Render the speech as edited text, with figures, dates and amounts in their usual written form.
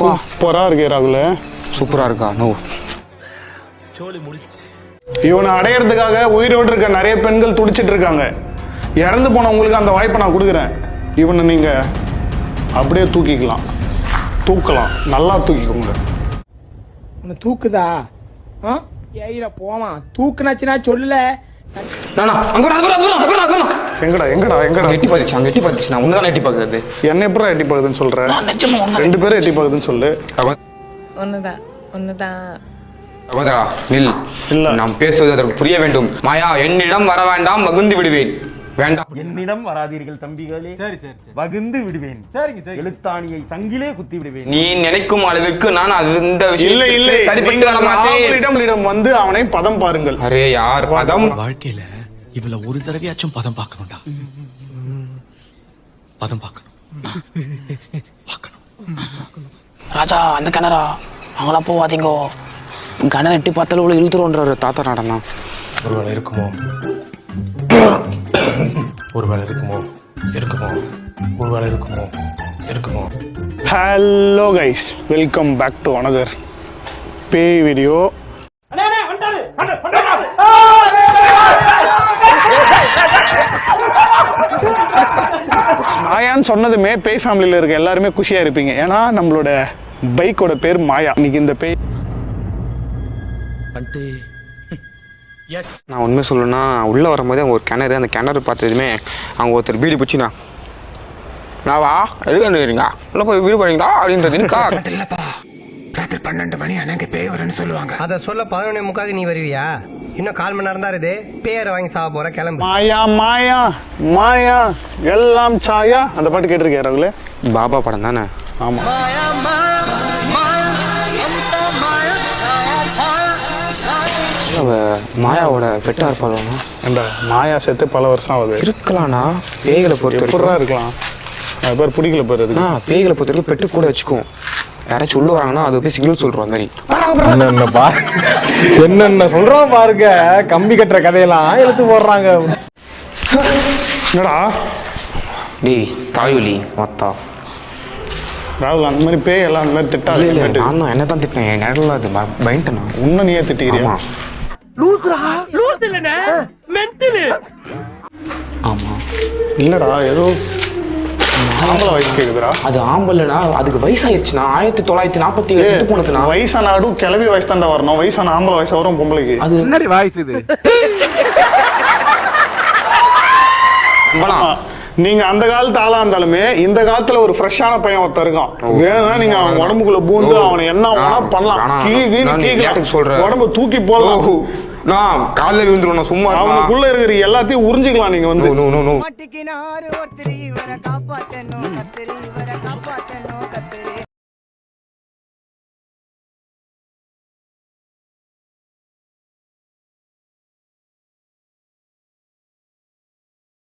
சூப்பரா இருக்கே ராகுல. சூப்பரா இருக்கா? நோ. இவனை அடையறதுக்காக உயிரோடு இருக்க நிறைய பெண்கள் துடிச்சிட்டு இருக்காங்க. இறந்து போனவங்களுக்கு அந்த வாய்ப்பை நான் கொடுக்குறேன். இவனை நீங்க அப்படியே தூக்கலாம், நல்லா தூக்கிக்கோங்க. உன்னை தூக்குதா? ஏயில போவான் தூக்குனாச்சுன்னா சொல்லல. எங்கடா எட்டி பாத்துச்சு. நான் உன்னதான் எட்டி பாக்குறது. என்ன எப்பறம் எட்டி பாக்குதுன்னு சொல்ற? 2 பேரும் எட்டி பாக்குதுன்னு சொல்லு. நாம் பேசுவது அதற்கு புரிய வேண்டும். மாயா, என்னிடம் வர வேண்டாம், வகுந்து விடுவேன். வேண்டாம், என்னிடம் வராதீர்கள் தம்பிகளே. சரி வகுந்து விடுவேன். சரிங்க. எழுத்தாணியை சங்கிலே குத்தி விடுவேன். நீ நினைக்கும் அளவிற்கு நான் அந்த விஷயம் இல்லை சரிப்பட்டு வர மாட்டேன். வந்து அவனை பதம் பாருங்கள். அரே யார் பதம்? வாழ்க்கையில இவ்வளவு ஒரு தடவையாச்சும் பதம் பார்க்கணும்டா. பதம் பார்க்கணும். ராஜா, அந்த கிணறா அங்கெல்லாம் போவாதீங்கோ. கிணறு எட்டி பார்த்தாலும் இவ்வளோ இழுத்துருவோன்றாரு தாத்தா நடனா. ஒருவேளை இருக்குமோ. Hello guys, welcome back to another பேய் வீடியோ. மாயான்னு சொன்னதுமே பேய் ஃபேமிலியில் இருக்க எல்லாருமே குஷியாக இருப்பீங்க. ஏன்னா நம்மளோட பைக்கோட பேர் மாயா. இன்னைக்கு இந்த பேய் நான் உண்மை சொல்லணும்னா, உள்ளே வரும்போது அவங்க ஒரு கிணறு, அந்த கிணறு பார்த்ததுமே அவங்க ஒருத்தர் பீடி பிடிச்சினா நாவா எதுக்காந்துக்கிறீங்க உள்ள போய் வீடு போறீங்களா அப்படின்றது இருக்கா? இல்லப்பா, ராத்திரி 12 மணி அன்னைக்கு பேய் வரும்னு சொல்லுவாங்க. அதை சொல்ல 11:45 நீ வருவியா? இன்னும் 1/4 மணி நேரம் தான் இருக்குது. பேரை வாங்கி சாப்பிட போற, கிளம்பு. மாயா மாயா மாயா எல்லாம் சாயா. அந்த பாட்டு கேட்டிருக்கேன் ராகுலே. பாபா படம் தானே? ஆமா. மாயாவோட பெட்டா இருப்பாளா? ஏண்டா, மாயா செத்து பல வருஷம் ஆகுது. இருக்கலாம்னா பேய்களை பொறுத்த எப்படா இருக்கலாம்? அது பேர் பிடிக்கல பேர். அதுக்கு பேய்களை பொறுத்த வரைக்கும் பெட்டு கூட வச்சுக்கும். யாராச்சும் உள்ள வராங்கன்னா அது போய் சிக்னல் சொல்றோம். அந்த மாதிரி என்னென்ன சொல்றோம் பாருங்க. கம்பி கட்டுற கதையெல்லாம் எடுத்து போடுறாங்க. என்னடா டேய் தாய்வலி மொத்தா ராகுல், அந்த மாதிரி பேய் எல்லாம் அந்த மாதிரி திட்டாது. நான் தான் என்ன தான் திட்டினேன். நேரில் அது பயன்ட்டேனா? உன்ன நீயே திட்டிக்கிறியா? ஆமா. இல்லடா, ஏதோ ஆம்பளை வயசு கேக்குதுடா. அது ஆம்பளைனா அதுக்கு வயசாயிடுச்சுனா 1947 செத்து போனதுனா. வயசான ஆடும் கிளவி வயசு தாண்டா வரணும். வயசான ஆம்பளை வயசு வரும் பொம்பளைக்கு. அது என்னடி வயசு இது? நீங்க அந்த காலத்து ஆளா இருந்தாலுமே இந்த காலத்துல ஒரு ஃப்ரெஷ்ஷான பையன் ஒருத்தர் இருக்கான். வேணா நீங்க அவன் உடம்புக்குள்ள பூந்து அவனை என்ன வேணா பண்ணலாம். சொல்ற உடம்பு தூக்கி போடலாம். நான் காலைல விழுந்துருவேன் சும்மா. அவனுக்குள்ள இருக்கிற எல்லாத்தையும் உறிஞ்சிக்கலாம் நீங்க வந்து.